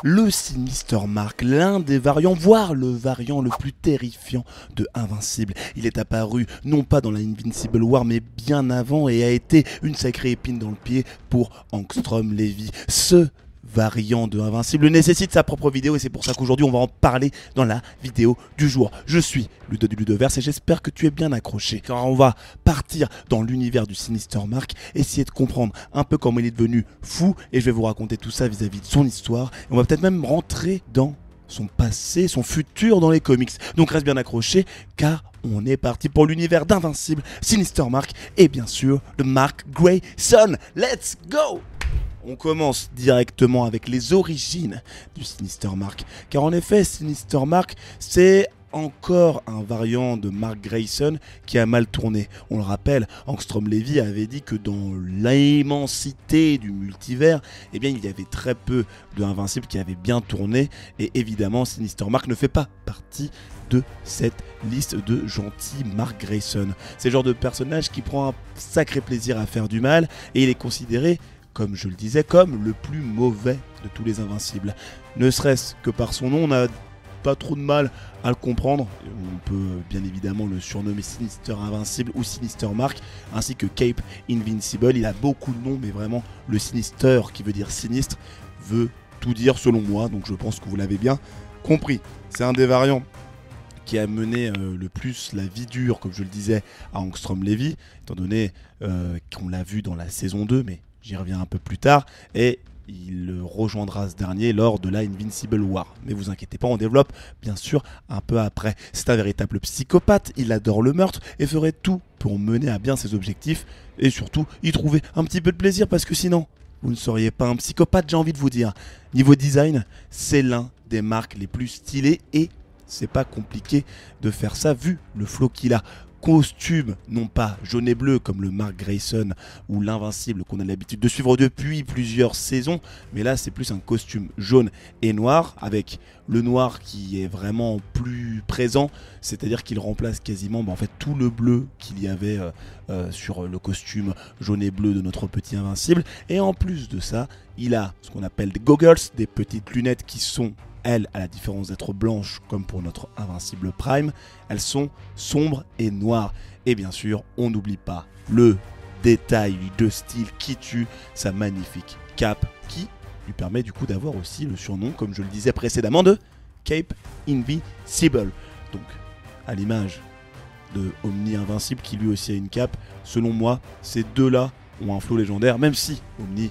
Le Sinister Mark, l'un des variants, voire le variant le plus terrifiant de Invincible. Il est apparu non pas dans la Invincible War mais bien avant et a été une sacrée épine dans le pied pour Angstrom Levy. Ce variant de Invincible nécessite sa propre vidéo et c'est pour ça qu'aujourd'hui on va en parler dans la vidéo du jour. Je suis Ludo du Ludoverse et j'espère que tu es bien accroché car on va partir dans l'univers du Sinister Mark, essayer de comprendre un peu comment il est devenu fou et je vais vous raconter tout ça vis-à-vis de son histoire et on va peut-être même rentrer dans son passé, son futur dans les comics. Donc reste bien accroché car on est parti pour l'univers d'Invincible, Sinister Mark et bien sûr de Mark Grayson. Let's go! On commence directement avec les origines du Sinister Mark. Car en effet, Sinister Mark, c'est encore un variant de Mark Grayson qui a mal tourné. On le rappelle, Angstrom Levy avait dit que dans l'immensité du multivers, eh bien, il y avait très peu de Invincible qui avaient bien tourné. Et évidemment, Sinister Mark ne fait pas partie de cette liste de gentils Mark Grayson. C'est le genre de personnage qui prend un sacré plaisir à faire du mal et il est considéré, comme je le disais, comme le plus mauvais de tous les Invincibles. Ne serait-ce que par son nom, on n'a pas trop de mal à le comprendre. On peut bien évidemment le surnommer Sinister Invincible ou Sinister Mark, ainsi que Cape Invincible. Il a beaucoup de noms, mais vraiment le Sinister, qui veut dire sinistre, veut tout dire selon moi, donc je pense que vous l'avez bien compris. C'est un des variants qui a mené le plus la vie dure, comme je le disais, à Angstrom Levy, étant donné qu'on l'a vu dans la saison 2, mais j'y reviens un peu plus tard, et il rejoindra ce dernier lors de la Invincible War. Mais vous inquiétez pas, on développe bien sûr un peu après. C'est un véritable psychopathe, il adore le meurtre et ferait tout pour mener à bien ses objectifs et surtout y trouver un petit peu de plaisir parce que sinon, vous ne seriez pas un psychopathe, j'ai envie de vous dire. Niveau design, c'est l'un des marques les plus stylées et c'est pas compliqué de faire ça vu le flow qu'il a. Costume, non pas jaune et bleu comme le Mark Grayson ou l'Invincible qu'on a l'habitude de suivre depuis plusieurs saisons, mais là c'est plus un costume jaune et noir avec le noir qui est vraiment plus présent, c'est-à-dire qu'il remplace quasiment en fait tout le bleu qu'il y avait sur le costume jaune et bleu de notre petit Invincible. Et en plus de ça, il a ce qu'on appelle des goggles, des petites lunettes qui sont, elles, à la différence d'être blanches comme pour notre Invincible Prime, elles sont sombres et noires. Et bien sûr, on n'oublie pas le détail de style qui tue, sa magnifique cape qui lui permet du coup d'avoir aussi le surnom, comme je le disais précédemment, de Cape Invincible. Donc, à l'image de Omni Invincible qui lui aussi a une cape, selon moi, ces deux-là ont un flow légendaire, même si Omni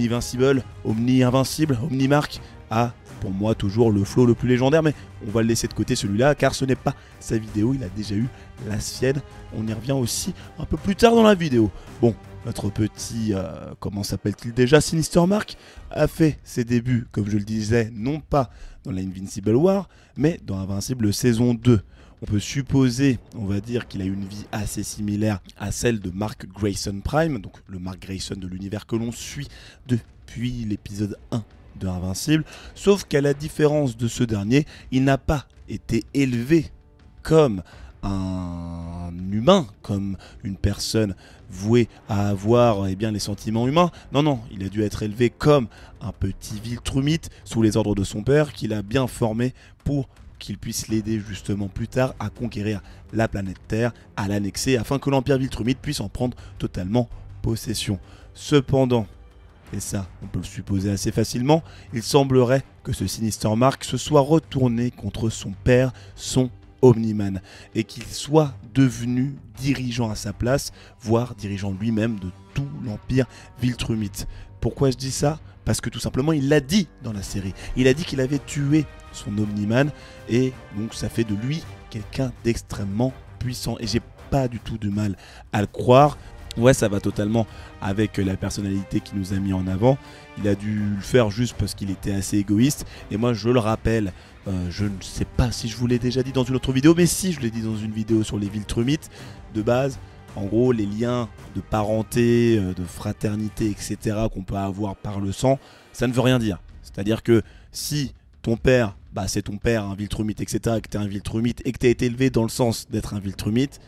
Invincible, Omni Invincible, Omni Mark a pour moi toujours le flow le plus légendaire, mais on va le laisser de côté celui-là car ce n'est pas sa vidéo, il a déjà eu la sienne. On y revient aussi un peu plus tard dans la vidéo. Bon, notre petit, comment s'appelle-t-il déjà, Sinister Mark a fait ses débuts, comme je le disais, non pas dans la Invincible War, mais dans Invincible saison 2. On peut supposer, on va dire, qu'il a eu une vie assez similaire à celle de Mark Grayson Prime, donc le Mark Grayson de l'univers que l'on suit depuis l'épisode 1 de Invincible, sauf qu'à la différence de ce dernier, il n'a pas été élevé comme un humain, comme une personne vouée à avoir bien, les sentiments humains. Non, il a dû être élevé comme un petit Viltrumite sous les ordres de son père, qu'il a bien formé pour qu'il puisse l'aider justement plus tard à conquérir la planète Terre, à l'annexer, afin que l'Empire Viltrumite puisse en prendre totalement possession. Cependant, et ça on peut le supposer assez facilement, il semblerait que ce Sinister Mark se soit retourné contre son père, son Omni-Man, et qu'il soit devenu dirigeant à sa place, voire dirigeant lui-même de tout l'Empire Viltrumite. Pourquoi je dis ça? Parce que tout simplement il l'a dit dans la série, il a dit qu'il avait tué son Omni-Man, et donc ça fait de lui quelqu'un d'extrêmement puissant, et j'ai pas du tout de mal à le croire. Ouais, ça va totalement avec la personnalité qu'il nous a mis en avant. Il a dû le faire juste parce qu'il était assez égoïste. Et moi, je le rappelle, je ne sais pas si je vous l'ai déjà dit dans une autre vidéo, mais si, je l'ai dit dans une vidéo sur les Viltrumites. De base, en gros, les liens de parenté, de fraternité, etc. qu'on peut avoir par le sang, ça ne veut rien dire. C'est-à-dire que si ton père, c'est ton père, un Viltrumite, etc., et que tu es un Viltrumite, et que tu as été élevé dans le sens d'être un Viltrumite,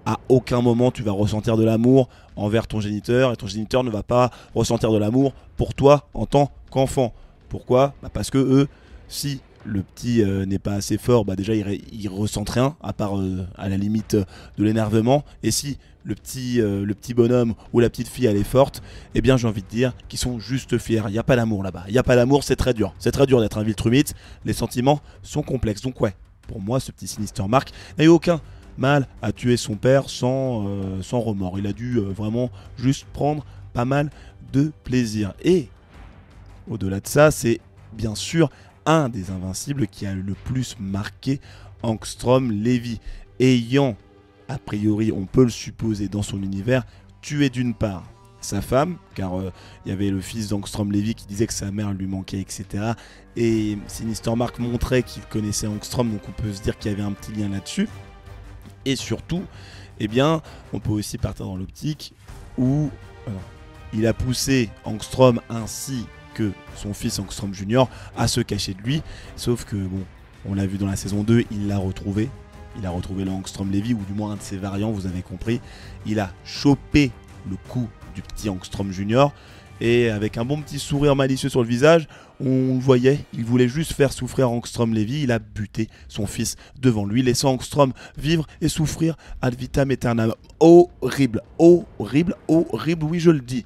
à aucun moment tu vas ressentir de l'amour envers ton géniteur et ton géniteur ne va pas ressentir de l'amour pour toi en tant qu'enfant. Pourquoi? Parce que eux, si le petit n'est pas assez fort, déjà il ressentent rien, à part à la limite de l'énervement. Et si le petit bonhomme ou la petite fille elle est forte, eh bien j'ai envie de dire qu'ils sont juste fiers. Il n'y a pas d'amour là-bas. Il n'y a pas d'amour, c'est très dur. C'est très dur d'être un Viltrumite. Les sentiments sont complexes. Donc ouais, pour moi ce petit Sinister Mark n'a eu aucun mal à tuer son père sans remords. Il a dû vraiment juste prendre pas mal de plaisir. Et au-delà de ça, c'est bien sûr un des invincibles qui a le plus marqué Angstrom Levy, ayant, a priori, on peut le supposer dans son univers, tué d'une part sa femme, car il y avait le fils d'Angstrom Levy qui disait que sa mère lui manquait, etc. Et Sinister Mark montrait qu'il connaissait Angstrom, donc on peut se dire qu'il y avait un petit lien là-dessus. Et surtout, eh bien, on peut aussi partir dans l'optique où il a poussé Angstrom ainsi que son fils Angstrom Junior à se cacher de lui, sauf que bon, on l'a vu dans la saison 2, il l'a retrouvé. Il a retrouvé le Angstrom Levy, ou du moins un de ses variants, vous avez compris. Il a chopé le cou du petit Angstrom Junior, et avec un bon petit sourire malicieux sur le visage, on le voyait, il voulait juste faire souffrir Angstrom Levy. Il a buté son fils devant lui, laissant Angstrom vivre et souffrir ad vitam aeternam. Horrible, horrible, horrible, oui je le dis.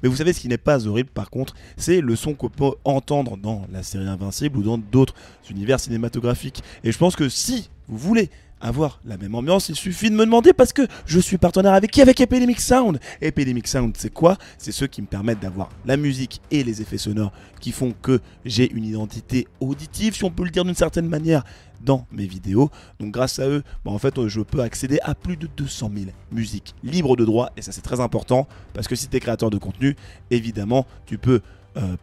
Mais vous savez ce qui n'est pas horrible par contre, c'est le son qu'on peut entendre dans la série Invincible ou dans d'autres univers cinématographiques. Et je pense que si vous voulez avoir la même ambiance, il suffit de me demander, parce que je suis partenaire avec qui? Avec Epidemic Sound. Epidemic Sound, c'est quoi? C'est ceux qui me permettent d'avoir la musique et les effets sonores qui font que j'ai une identité auditive, si on peut le dire d'une certaine manière, dans mes vidéos. Donc grâce à eux, en fait, je peux accéder à plus de 200 000 musiques libres de droit, et ça c'est très important, parce que si tu es créateur de contenu, évidemment, tu peux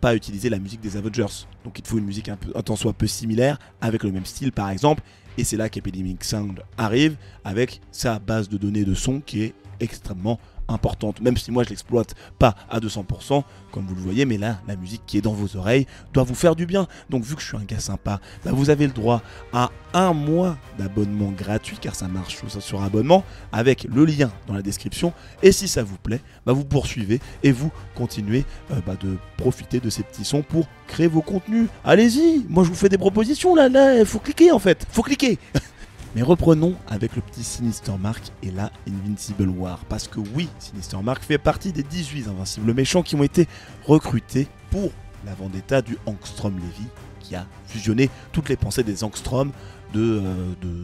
pas utiliser la musique des Avengers. Donc il te faut une musique un tant soit peu similaire, avec le même style par exemple. Et c'est là qu'Epidemic Sound arrive avec sa base de données de son qui est extrêmement importante, même si moi je l'exploite pas à 200% comme vous le voyez, mais là la musique qui est dans vos oreilles doit vous faire du bien. Donc vu que je suis un gars sympa, vous avez le droit à 1 mois d'abonnement gratuit, car ça marche sur abonnement, avec le lien dans la description. Et si ça vous plaît, vous poursuivez et vous continuez de profiter de ces petits sons pour créer vos contenus. Allez-y, moi je vous fais des propositions là, il faut cliquer en fait, faut cliquer. Mais reprenons avec le petit Sinister Mark et la Invincible War. Parce que oui, Sinister Mark fait partie des 18 invincibles méchants qui ont été recrutés pour la vendetta du Angstrom Levy, qui a fusionné toutes les pensées des Angstrom de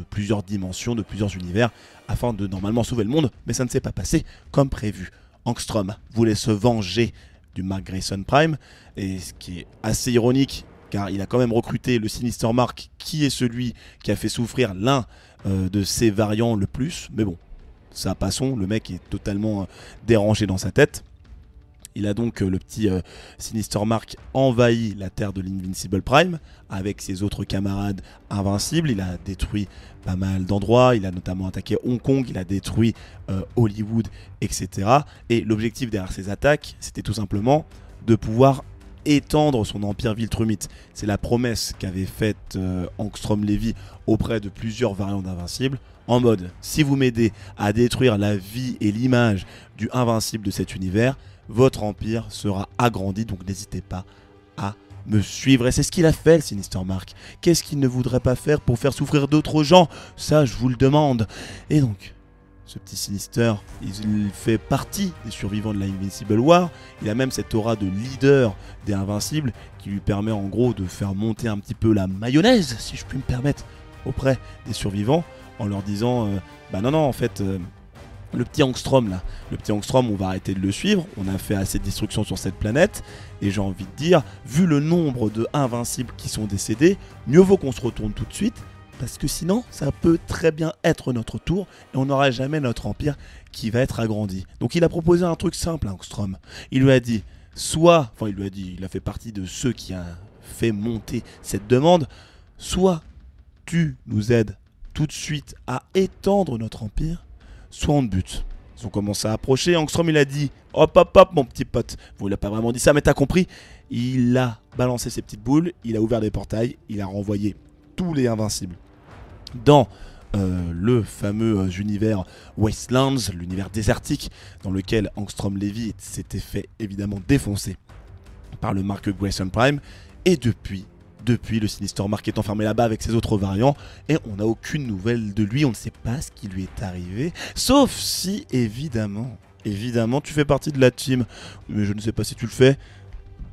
plusieurs dimensions, de plusieurs univers, afin de normalement sauver le monde. Mais ça ne s'est pas passé comme prévu. Angstrom voulait se venger du Mark Grayson Prime, et ce qui est assez ironique, car il a quand même recruté le Sinister Mark, qui est celui qui a fait souffrir l'un de ses variants le plus. Mais bon, ça passons, le mec est totalement dérangé dans sa tête. Il a donc le petit Sinister Mark envahi la terre de l'Invincible Prime avec ses autres camarades invincibles. Il a détruit pas mal d'endroits, il a notamment attaqué Hong Kong, il a détruit Hollywood, etc. Et l'objectif derrière ces attaques, c'était tout simplement de pouvoir étendre son empire Viltrumite. C'est la promesse qu'avait faite Angstrom Levy auprès de plusieurs variants d'Invincible, en mode, si vous m'aidez à détruire la vie et l'image du Invincible de cet univers, votre empire sera agrandi, donc n'hésitez pas à me suivre. Et c'est ce qu'il a fait, le Sinister Mark. Qu'est-ce qu'il ne voudrait pas faire pour faire souffrir d'autres gens? Ça, je vous le demande. Et donc, ce petit Sinister, il fait partie des survivants de la Invincible War. Il a même cette aura de leader des Invincibles qui lui permet en gros de faire monter un petit peu la mayonnaise, si je puis me permettre, auprès des survivants, en leur disant non, en fait, le petit Angstrom là, on va arrêter de le suivre, on a fait assez de destruction sur cette planète, et j'ai envie de dire, vu le nombre de Invincibles qui sont décédés, mieux vaut qu'on se retourne tout de suite, parce que sinon, ça peut très bien être notre tour, et on n'aura jamais notre empire qui va être agrandi. Donc il a proposé un truc simple à Angstrom. Il lui a dit, il a fait partie de ceux qui a fait monter cette demande, soit tu nous aides tout de suite à étendre notre empire, soit on te bute. Ils ont commencé à approcher, Angstrom il a dit, hop mon petit pote, bon il a pas vraiment dit ça mais t'as compris, il a balancé ses petites boules, il a ouvert des portails, il a renvoyé tous les Invincibles dans le fameux univers Wastelands, l'univers désertique dans lequel Angstrom Levy s'était fait évidemment défoncer par le Mark Grayson Prime. Et depuis, le Sinister Mark est enfermé là-bas avec ses autres variants et on n'a aucune nouvelle de lui, on ne sait pas ce qui lui est arrivé. Sauf si, évidemment, tu fais partie de la team, mais je ne sais pas si tu le fais,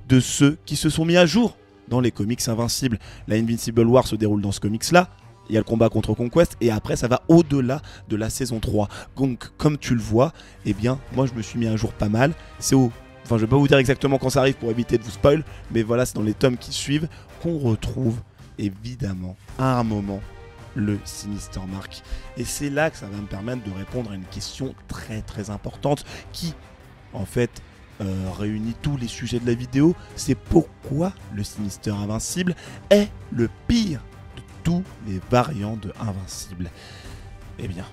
de ceux qui se sont mis à jour dans les comics Invincible. La Invincible War se déroule dans ce comics-là. Il y a le combat contre Conquest et après ça va au-delà de la saison 3. Donc comme tu le vois, eh bien moi je me suis mis à jour pas mal. Enfin je vais pas vous dire exactement quand ça arrive pour éviter de vous spoil, mais voilà, c'est dans les tomes qui suivent qu'on retrouve évidemment à un moment le Sinister Mark. Et c'est là que ça va me permettre de répondre à une question très très importante qui en fait réunit tous les sujets de la vidéo. C'est pourquoi le Sinister Invincible est le pire tous les variants de Invincible. Eh bien,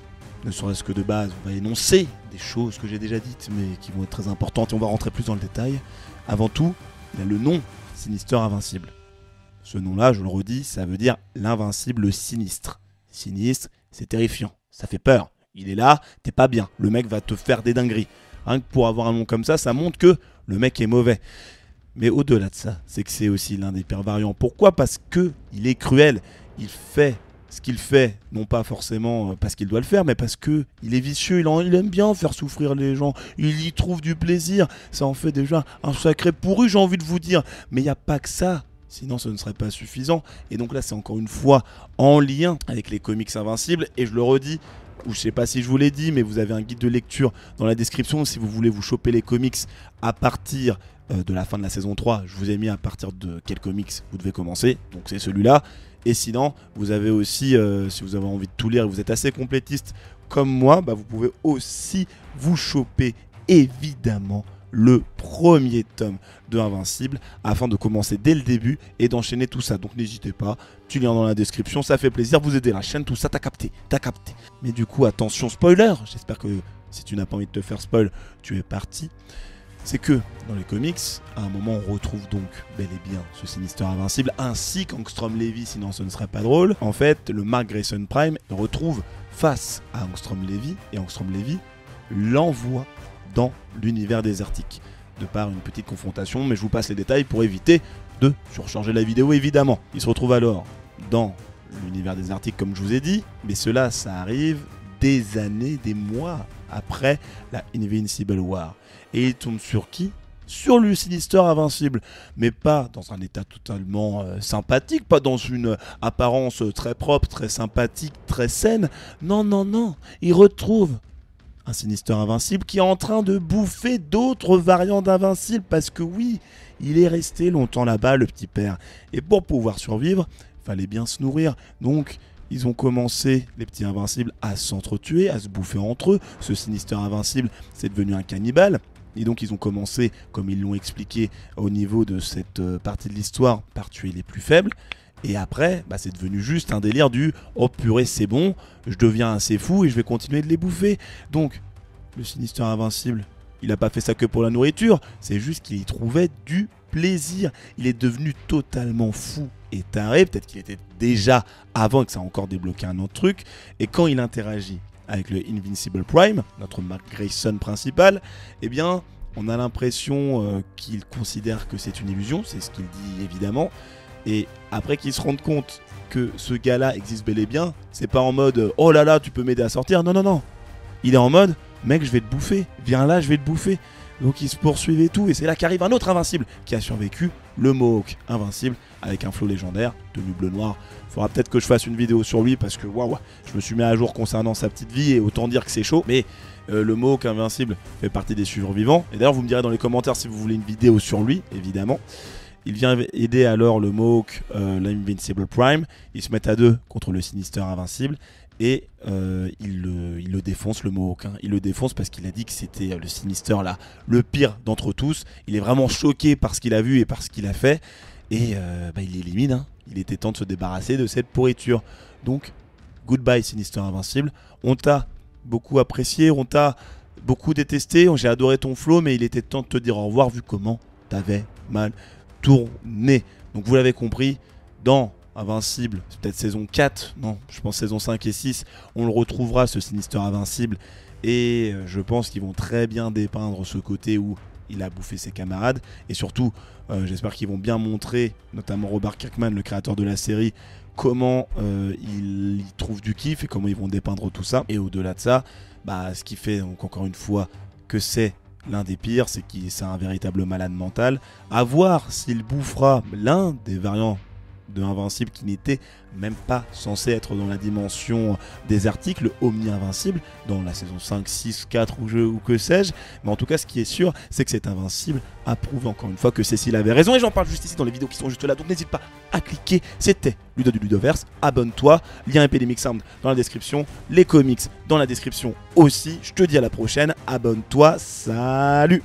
ne serait-ce que de base, on va énoncer des choses que j'ai déjà dites, mais qui vont être très importantes et on va rentrer plus dans le détail. Avant tout, il y a le nom Sinister Invincible. Ce nom-là, je le redis, ça veut dire l'invincible sinistre. Sinistre, c'est terrifiant, ça fait peur. Il est là, t'es pas bien, le mec va te faire des dingueries. Rien que pour avoir un nom comme ça montre que le mec est mauvais. Mais au-delà de ça, c'est que c'est aussi l'un des pires variants. Pourquoi ? Parce que il est cruel. Il fait ce qu'il fait, non pas forcément parce qu'il doit le faire, mais parce que il est vicieux, il aime bien faire souffrir les gens, il y trouve du plaisir, ça en fait déjà un sacré pourru, j'ai envie de vous dire. Mais il n'y a pas que ça, sinon ce ne serait pas suffisant. Et donc là, c'est encore une fois en lien avec les comics Invincibles, et je le redis, ou je sais pas si je vous l'ai dit, mais vous avez un guide de lecture dans la description si vous voulez vous choper les comics à partir de la fin de la saison 3. Je vous ai mis à partir de quel comics vous devez commencer, donc c'est celui-là. Et sinon, vous avez aussi, si vous avez envie de tout lire et vous êtes assez complétiste comme moi, bah vous pouvez aussi vous choper évidemment le premier tome de Invincible afin de commencer dès le début et d'enchaîner tout ça. Donc n'hésitez pas, tu lien dans la description, ça fait plaisir, vous aidez la chaîne, tout ça, t'as capté. Mais du coup, attention spoiler, j'espère que si tu n'as pas envie de te faire spoil, tu es parti. C'est que dans les comics, à un moment on retrouve donc bel et bien ce Sinister Invincible ainsi qu'Angstrom Levy, sinon ce ne serait pas drôle. En fait, le Mark Grayson Prime le retrouve face à Angstrom Levy et Angstrom Levy l'envoie dans l'univers désertique de par une petite confrontation, mais je vous passe les détails pour éviter de surcharger la vidéo évidemment. Il se retrouve alors dans l'univers désertique comme je vous ai dit, mais cela ça arrive des années, des mois après la Invincible War. Et il tombe sur qui ? Sur le Sinister Invincible, mais pas dans un état totalement sympathique, pas dans une apparence très propre, très sympathique, très saine. Non, il retrouve un Sinister Invincible qui est en train de bouffer d'autres variants d'Invincible, parce que oui, il est resté longtemps là-bas, le petit père. Et pour pouvoir survivre, il fallait bien se nourrir, donc ils ont commencé, les petits Invincibles, à s'entretuer, à se bouffer entre eux. Ce Sinister Invincible, c'est devenu un cannibale. Et donc ils ont commencé, comme ils l'ont expliqué au niveau de cette partie de l'histoire, par tuer les plus faibles. Et après, bah, c'est devenu juste un délire du « Oh purée, c'est bon, je deviens assez fou et je vais continuer de les bouffer ». Donc, le Sinister Invincible, il n'a pas fait ça que pour la nourriture, c'est juste qu'il y trouvait du plaisir. Il est devenu totalement fou et taré, peut-être qu'il était déjà avant et que ça a encore débloqué un autre truc. Et quand il interagit avec le Invincible Prime, notre Mark Grayson principal, eh bien, on a l'impression qu'il considère que c'est une illusion, c'est ce qu'il dit évidemment. Et après qu'il se rende compte que ce gars-là existe bel et bien, c'est pas en mode « Oh là là, tu peux m'aider à sortir », non. Il est en mode « Mec, je vais te bouffer, viens là, je vais te bouffer ». Donc ils se poursuivent et tout, et c'est là qu'arrive un autre Invincible qui a survécu, le Mohawk Invincible, avec un flow légendaire, tenue bleu-noir. Faudra peut-être que je fasse une vidéo sur lui, parce que waouh, je me suis mis à jour concernant sa petite vie, et autant dire que c'est chaud, mais le Mohawk Invincible fait partie des survivants. Et d'ailleurs, vous me direz dans les commentaires si vous voulez une vidéo sur lui, évidemment. Il vient aider alors le Mohawk, l'Invincible Prime, ils se mettent à deux contre le Sinister Invincible, et il le défonce, le Mohawk. Il le défonce parce qu'il a dit que c'était le Sinister là, le pire d'entre tous. Il est vraiment choqué par ce qu'il a vu et par ce qu'il a fait. Et il l'élimine. Il était temps de se débarrasser de cette pourriture. Donc, goodbye Sinister Invincible. On t'a beaucoup apprécié, on t'a beaucoup détesté. J'ai adoré ton flow, mais il était temps de te dire au revoir vu comment t'avais mal tourné. Donc vous l'avez compris, dans Invincible, c'est peut-être saison 4, non, je pense saison 5 et 6, on le retrouvera ce Sinister Invincible, et je pense qu'ils vont très bien dépeindre ce côté où il a bouffé ses camarades. Et surtout, j'espère qu'ils vont bien montrer, notamment Robert Kirkman, le créateur de la série, comment ils y trouvent du kiff et comment ils vont dépeindre tout ça. Et au-delà de ça, ce qui fait donc encore une fois que c'est l'un des pires, c'est qu'il c'est un véritable malade mental. À voir s'il bouffera l'un des variants de Invincible qui n'était même pas censé être dans la dimension des articles, Omni-Invincible, dans la saison 5, 6, 4 ou que sais-je. Mais en tout cas, ce qui est sûr, c'est que cet Invincible a prouvé encore une fois que Cécile avait raison. Et j'en parle juste ici dans les vidéos qui sont juste là, donc n'hésite pas à cliquer. C'était Ludo du Ludoverse, abonne-toi, lien Epidemic Sound dans la description, les comics dans la description aussi. Je te dis à la prochaine, abonne-toi, salut!